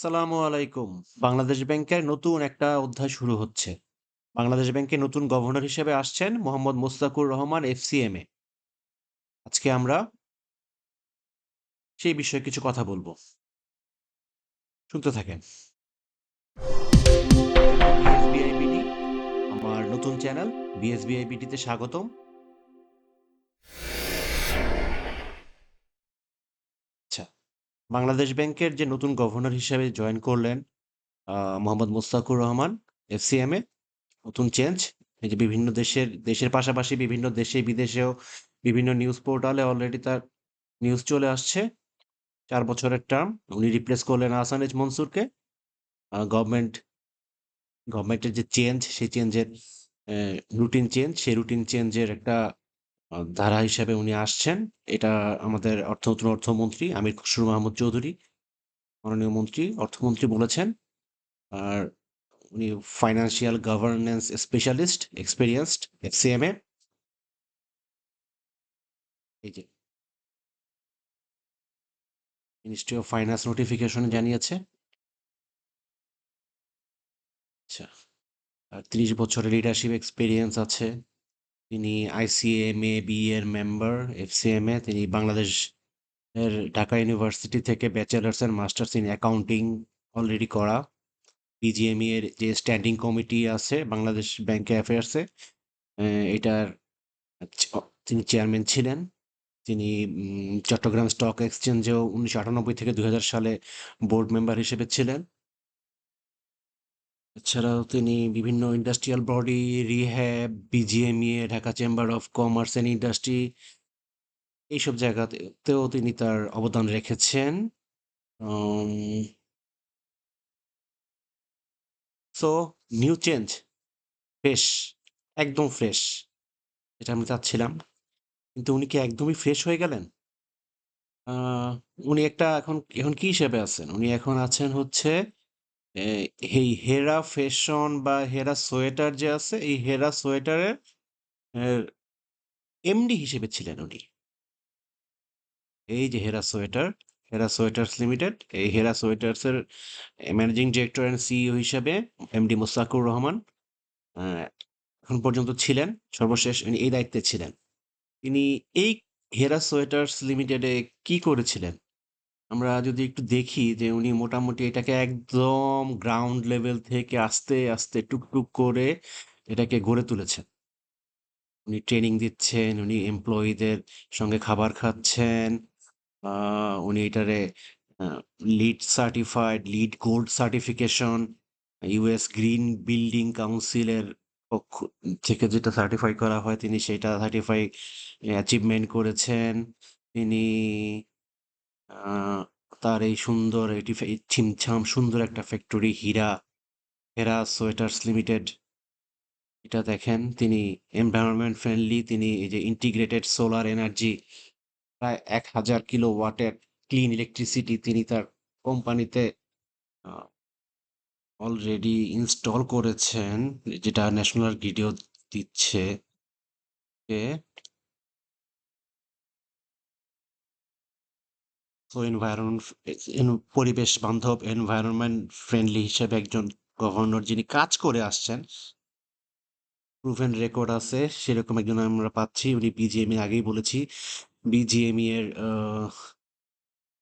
আসসালামু আলাইকুম। বাংলাদেশ ব্যাংকের নতুন একটা অধ্যায় শুরু হচ্ছে। বাংলাদেশ ব্যাংকের নতুন গভর্নর হিসেবে আসছেন মোহাম্মদ মোস্তাকুর রহমান এফসিএমএ। আজকে আমরা সেই বিষয়ে কিছু কথা বলবো। শুনতে থাকেন। এটা হচ্ছে বিএসবিআইবিডি, আমার নতুন চ্যানেল। বিএসবিআইবিডিতে স্বাগতম। আচ্ছা, বাংলাদেশ ব্যাংকের যে নতুন গভর্নর হিসেবে জয়েন করলেন মোহাম্মদ মোস্তাকুর রহমান এফসিএমএ, নতুন চেঞ্জ। এই যে বিভিন্ন দেশের পাশাপাশি বিভিন্ন দেশে বিদেশেও বিভিন্ন নিউজ পোর্টালে অলরেডি তার নিউজ চলে আসছে। ৪ বছরের টার্ম। উনি রিপ্লেস করলেন আহসান এইচ মনসুরকে। গভর্নমেন্ট গভর্নমেন্টের যে চেঞ্জ, সেই চেঞ্জের রুটিন চেঞ্জ, সেই রুটিন চেঞ্জের একটা ধারা হিসেবে উনি আসছেন। এটা আমাদের নতুন অর্থমন্ত্রী আমির খসরু মাহমুদ চৌধুরী, মাননীয় মন্ত্রী, অর্থমন্ত্রী বলেছেন। আর উনি financial governance specialist, experienced, FCMA. এই যে মিনিস্ট্রি অফ ফাইন্যান্স নোটিফিকেশন জানিয়েছে। আচ্ছা, আর ৩০ বছরের লিডারশিপ এক্সপেরিয়েন্স আছে। তিনি আইসিএমএবি এর মেম্বার, এফসিএমএ। তিনি বাংলাদেশ এর ঢাকা ইউনিভার্সিটি থেকে bachelors and masters in accounting already করা। বিজিএমই এর যে স্ট্যান্ডিং কমিটি আছে বাংলাদেশ ব্যাংক অ্যাফেয়ার্সে, এটার তিনি চেয়ারম্যান ছিলেন। তিনি চট্টগ্রাম স্টক এক্সচেঞ্জেও ১৯৯৮ থেকে ২০০০ সালে বোর্ড মেম্বার হিসেবে ছিলেন। এছাড়াও তিনি বিভিন্ন industrial body, rehab, BGMEA, Dhaka chamber of commerce and industry, এইসব জায়গাতেও তিনি তার অবদান রেখেছেন। সো নিউ চেঞ্জ, ফ্রেশ, একদম ফ্রেশ, যেটা আমি চাচ্ছিলাম। কিন্তু উনি কি একদমই ফ্রেশ হয়ে গেলেন? উনি একটা এখন এখন কি হিসেবে আছেন? উনি এখন আছেন হচ্ছে এ এই হেরা ফ্যাশন বা হেরা সোয়েটার যে আছে, এই হেরা সোয়েটারের এর এমডি হিসেবে ছিলেন উনি। এই যে হেরা সোয়েটার, হেরা সোয়েটার্স লিমিটেড, এই হেরা সোয়েটার্স এর ম্যানেজিং ডিরেক্টর অ্যান্ড সিইও হিসেবে এমডি মোস্তাকুর রহমান আ এখন পর্যন্ত ছিলেন। সর্বশেষ উনি এই দায়িত্বে ছিলেন। তিনি এই হেরা সোয়েটার্স লিমিটেডে কি করেছিলেন? আমরা যদি একটু দেখি যে উনি মোটামুটি এটাকে একদম গ্রাউন্ড লেভেল থেকে আস্তে, আস্তে টুকটুক করে এটাকে গড়ে তুলেছেন। উনি ট্রেনিং দিচ্ছেন, উনি এমপ্লয়িদের সঙ্গে খাবার খাচ্ছেন। আ উনি এটারে আ LEED certified, LEED gold certification, US green building কাউন্সিলের পক্ষ থেকে যেটা সার্টিফাই করা হয়, তিনি সেটা সার্টিফাই অ্যাচিভমেন্ট করেছেন। তিনি আ তার এই সুন্দর এই ছিমছাম সুন্দর একটা ফ্যাক্টরি হেরা সোয়েটার্স লিমিটেড, এটা দেখেন। তিনি এনভায়রনমেন্ট ফ্রেন্ডলি, তিনি এই যে ইন্টিগ্রেটেড সোলার এনার্জি, প্রায় ১,০০০ কিলোওয়াটের ক্লিন ইলেকট্রিসিটি তিনি তার কোম্পানিতে আ অলরেডি ইনস্টল করেছেন, যেটা ন্যাশনাল গ্রিডেও দিচ্ছে। কে সো পরিবেশ বান্ধব, এনভায়রনমেন্ট ফ্রেন্ডলি হিসেবে একজন গভর্নর যিনি কাজ করে আসছেন, প্রুভেন রেকর্ড আছে, সেরকম একজন আমরা পাচ্ছি। উনি বিজিএমই, আগেই বলেছি, বিজিএমই এর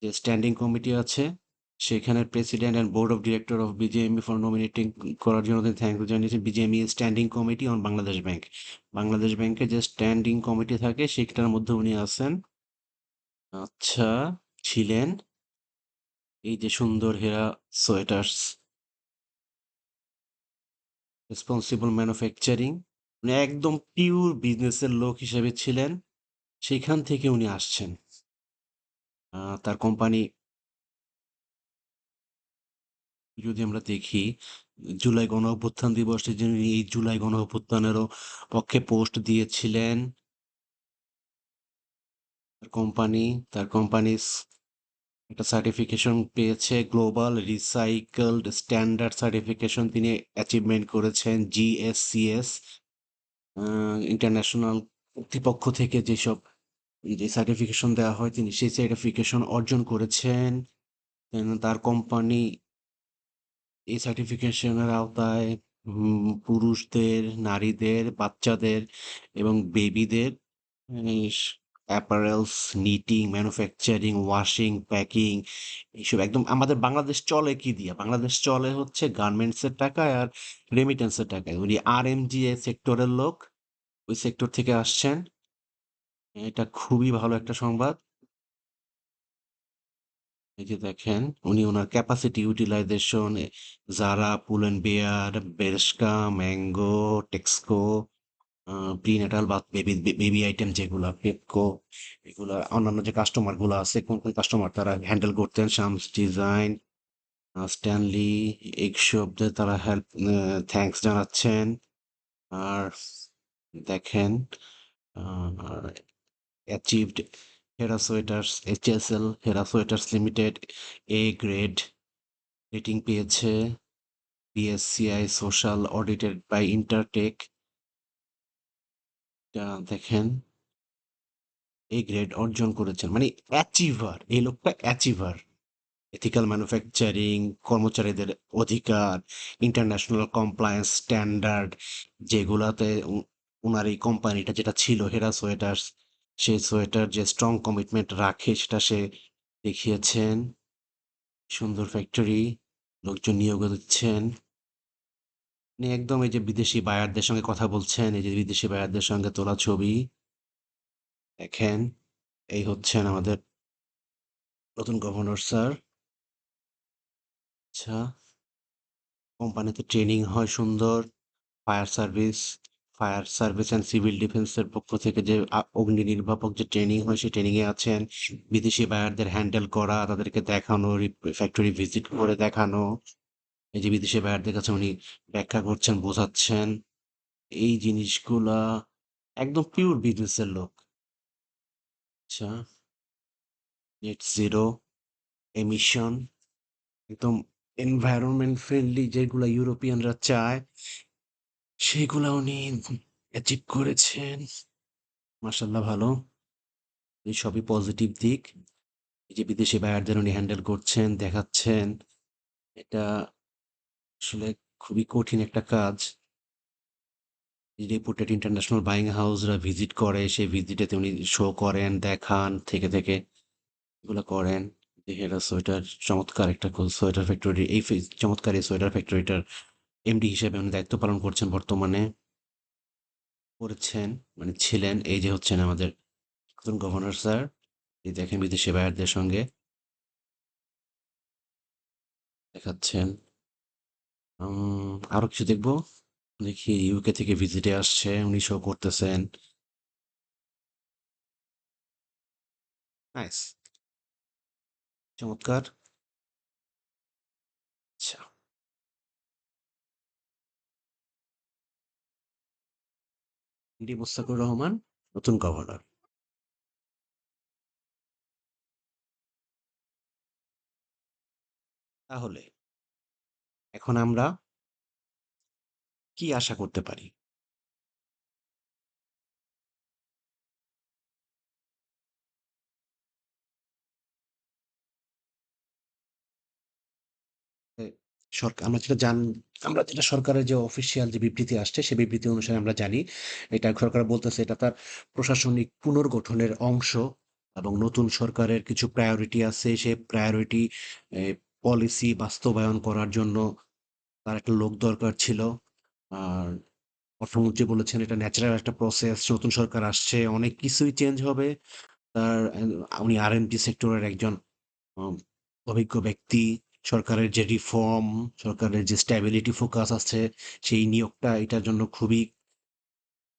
যে স্ট্যান্ডিং কমিটি আছে, সেখানের president and board of director of BGME for nominating করার জন্য তিনি থ্যাংক ইউ জানিয়েছেন। BGME standing committee on Bangladesh bank, Bangladesh ব্যাংকের যে স্ট্যান্ডিং কমিটি থাকে সেটার মধ্যে উনি আছেন। আচ্ছা, ছিলেন। এই যে সুন্দর হেরা সোয়েটার্স, রেসপন্সিবল ম্যানুফ্যাকচারিং, উনি একদম পিওর বিজনেসের লোক হিসেবে ছিলেন। সেখান থেকে উনি আসছেন। তার কোম্পানি যদি আমরা দেখি, জুলাই গণঅভ্যুত্থান দিবসে যিনি এই জুলাই গণঅভ্যুত্থানেরও পক্ষে পোস্ট দিয়েছিলেন। তার কোম্পানি একটা সার্টিফিকেশন পেয়েছে, গ্লোবাল রিসাইকেলড স্ট্যান্ডার্ড সার্টিফিকেশন তিনি অ্যাচিভমেন্ট করেছেন। জিএসসিএস ইন্টারন্যাশনাল কর্তৃপক্ষ থেকে যে সার্টিফিকেশন দেওয়া হয়, তিনি সেই সার্টিফিকেশন অর্জন করেছেন। তার কোম্পানি এই সার্টিফিকেশনের আওতায় পুরুষদের, নারীদের, বাচ্চাদের এবং বেবিদের apparels, knitting, manufacturing, washing, packing এইসব একদম আমাদের বাংলাদেশ চলে কি দিয়া? বাংলাদেশ চলে হচ্ছে গার্মেন্টসের টাকায় আর রেমিটেন্সের টাকায়। উনি আরএমজি সেক্টরের লোক, ওই সেক্টর থেকে আসছেন। এটা খুবই ভালো একটা সংবাদ। এই যে দেখেন উনি ওনার capacity utilisation Zara, Pull and Bear, Bershka, Mango, টেক্সকো, প্রিনেটাল বা বেবি বেবি আইটেম যেগুলা পেপকো, এগুলা অন্যান্য যে কাস্টমার গুলো আছে কোন কোন কাস্টমার তারা হ্যান্ডেল করতেন, শামস ডিজাইন, স্ট্যানলি, এইসবদের তারা হেল্প থ্যাঙ্কস জানাচ্ছেন। আর দেখেন achieved Hera Sweaters, HSL Hera Sweaters Limited A grade rating পেয়েছে, BSCI social audited by Intertek. দেখেন এই গ্রেড অর্জন করেছেন মানে অ্যাচিভার, এই লোকটা অ্যাচিভার। এথিক্যাল ম্যানুফ্যাকচারিং, কর্মচারীদের অধিকার, ইন্টারন্যাশনাল কমপ্লায়েন্স স্ট্যান্ডার্ড যেগুলাতে ওনার এই কোম্পানিটা যেটা ছিল হেরা সোয়েটার্স, সেই সোয়েটার যে স্ট্রং কমিটমেন্ট রাখে সেটা সে দেখিয়েছেন। সুন্দর ফ্যাক্টরি, লোকজন নিয়োগ দিচ্ছেন। আপনি একদম এই যে বিদেশি বায়ারদের সঙ্গে কথা বলছেন, এই যে বিদেশি বায়ারদের সঙ্গে তোলা ছবি দেখেন। এই হচ্ছেন আমাদের নতুন গভর্নর স্যার। আচ্ছা, কোম্পানিতে ট্রেনিং হয় সুন্দর। Fire service, fire service and civil ডিফেন্সের পক্ষ থেকে যে অগ্নি নির্বাপক যে ট্রেনিং হয় সেই ট্রেনিং এ আছেন। বিদেশি বায়ারদের হ্যান্ডেল করা, তাদেরকে দেখানো, ফ্যাক্টরি ভিজিট করে দেখানো। এই যে বিদেশি বায়ারদের কাছে উনি ব্যাখ্যা করছেন, বোঝাচ্ছেন এই জিনিসগুলা। একদম পিওর বিজনেসের লোক। আচ্ছা, নেট জিরো এমিশন, একদম এনভায়রনমেন্ট ফ্রেন্ডলি যেগুলা ইউরোপিয়ানরা চায় সেগুলা উনি অ্যাচিভ করেছেন। মাশাল্লাহ ভালো। এই সবই পজিটিভ দিক। এই যে বিদেশি বায়ারদের উনি হ্যান্ডেল করছেন, দেখাচ্ছেন। এটা আসলে খুবই কঠিন একটা কাজ। রেপুটেড ইন্টারন্যাশনাল বাইং হাউসরা ভিজিট করে, সেই ভিজিটেতে উনি শো করেন, দেখান থেকে এগুলো করেন। যে হেরা সোয়েটার চমৎকার একটা সোয়েটার ফ্যাক্টরি, এই চমৎকার এই সোয়েটার ফ্যাক্টরিটার এমডি হিসেবে উনি দায়িত্ব পালন করছেন বর্তমানে, করেছেন মানে ছিলেন। এই যে হচ্ছেন আমাদের নতুন গভর্নর স্যার। এই দেখেন বিদেশি বায়ারদের সঙ্গে দেখাচ্ছেন। আরো কিছু দেখবো। দেখি ইউকে থেকে ভিজিটে আসছে, উনি শো করতেছেন। নাইস, চমৎকার। আচ্ছা, ডি মুস্তাকুর রহমান নতুন গভর্নর। তাহলে এখন আমরা কি আশা করতে পারি? এ, সরকার আমরা যেটা সরকারের যে অফিসিয়াল যে বিবৃতি আসছে সেই বিবৃতি অনুসারে আমরা জানি এটা সরকার বলতেছে এটা তার প্রশাসনিক পুনর্গঠনের অংশ এবং নতুন সরকারের কিছু প্রায়োরিটি আছে, সেই প্রায়োরিটি পলিসি বাস্তবায়ন করার জন্য তার একটা লোক দরকার ছিল। আর অর্থমন্ত্রী বলেছেন এটা ন্যাচারাল একটা প্রসেস, নতুন সরকার আসছে অনেক কিছুই চেঞ্জ হবে। তার উনি আরএমজি সেক্টরের একজন উম, অভিজ্ঞ ব্যক্তি। সরকারের যে রিফর্ম, সরকারের যে স্ট্যাবিলিটি ফোকাস আছে, সেই নিয়োগটা এটার জন্য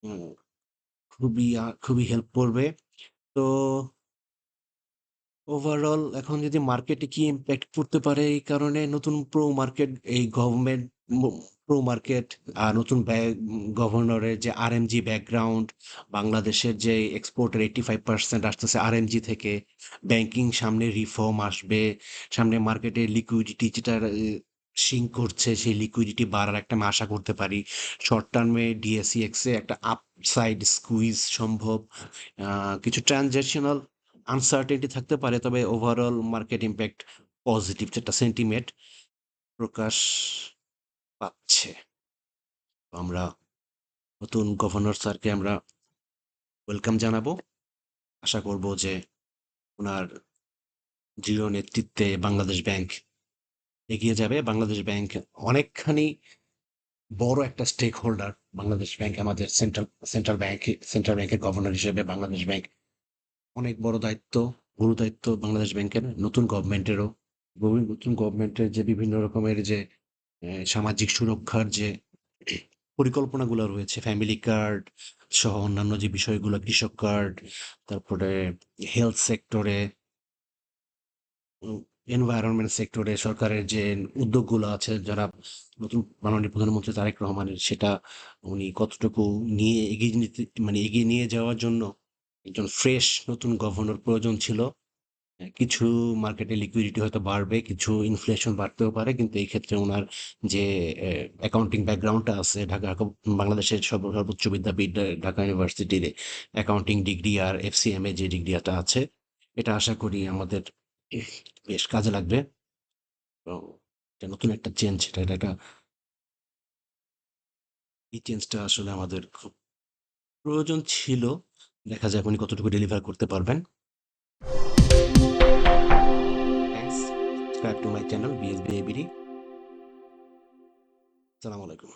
উম, খুবই হেল্প করবে। তো ওভারঅল এখন যদি মার্কেটে কি ইম্প্যাক্ট পড়তে পারে এই কারণে নতুন প্রো মার্কেট, এই গভর্নমেন্ট প্রো মার্কেট আর নতুন গভর্নরের যে আরএমজি ব্যাকগ্রাউন্ড, বাংলাদেশের যে এক্সপোর্টের 85% আসতেছে আরএমজি থেকে, ব্যাংকিং সামনে রিফর্ম আসবে, সামনে মার্কেটে লিকুইডিটি যেটা সিঙ্ক করছে সেই লিকুইডিটি বাড়ার একটা আমি আশা করতে পারি। শর্ট টার্মে ডিএসইএক্স এ একটা আপসাইড স্কুইজ সম্ভব। কিছু ট্রানজ্যাকশনাল আনসার্টেনটি থাকতে পারে, তবে ওভারঅল মার্কেট ইম্প্যাক্ট পজিটিভ যেটা সেন্টিমেন্ট প্রকাশ পাচ্ছে। আমরা নতুন গভর্নর স্যারকে আমরা ওয়েলকাম জানাবো। আশা করব যে ওনার দৃঢ় নেতৃত্বে বাংলাদেশ ব্যাংক এগিয়ে যাবে। বাংলাদেশ ব্যাংক অনেকখানি বড় একটা স্টেক হোল্ডার। বাংলাদেশ ব্যাংক আমাদের সেন্ট্রাল ব্যাংকের গভর্নর হিসেবে বাংলাদেশ ব্যাংক অনেক বড় দায়িত্ব, গুরু দায়িত্ব বাংলাদেশ ব্যাংকের। নতুন গভর্নমেন্টের যে বিভিন্ন রকমের যে সামাজিক সুরক্ষার যে পরিকল্পনাগুলো রয়েছে, ফ্যামিলি কার্ড সহ অন্যান্য যে বিষয়গুলো, কৃষক কার্ড, তারপরে হেলথ সেক্টরে, এনভায়রনমেন্ট সেক্টরে সরকারের যে উদ্যোগগুলো আছে, যারা নতুন মাননীয় প্রধানমন্ত্রী তারেক রহমানের, সেটা উনি কতটুকু নিয়ে এগিয়ে নিয়ে যাওয়ার জন্য একজন ফ্রেশ নতুন গভর্নর প্রয়োজন ছিল। কিছু মার্কেটে লিকুইডিটি হয়তো বাড়বে, কিছু ইনফ্লেশন বাড়তেও পারে, কিন্তু এই ক্ষেত্রে ওনার যে অ্যাকাউন্টিং ব্যাকগ্রাউন্ডটা আছে, বাংলাদেশের সর্বোচ্চ বিদ্যাপীঠ ঢাকা ইউনিভার্সিটির অ্যাকাউন্টিং ডিগ্রি আর এফসিএম এ যে ডিগ্রিটা আছে, এটা আশা করি আমাদের বেশ কাজে লাগবে। তো এটা নতুন একটা চেঞ্জ, এই চেঞ্জটা আসলে আমাদের খুব প্রয়োজন ছিল। দেখা যাক উনি কতটুকু ডেলিভার করতে পারবেন। Thanks. Subscribe to my channel BSB ABD. আসসালামু আলাইকুম।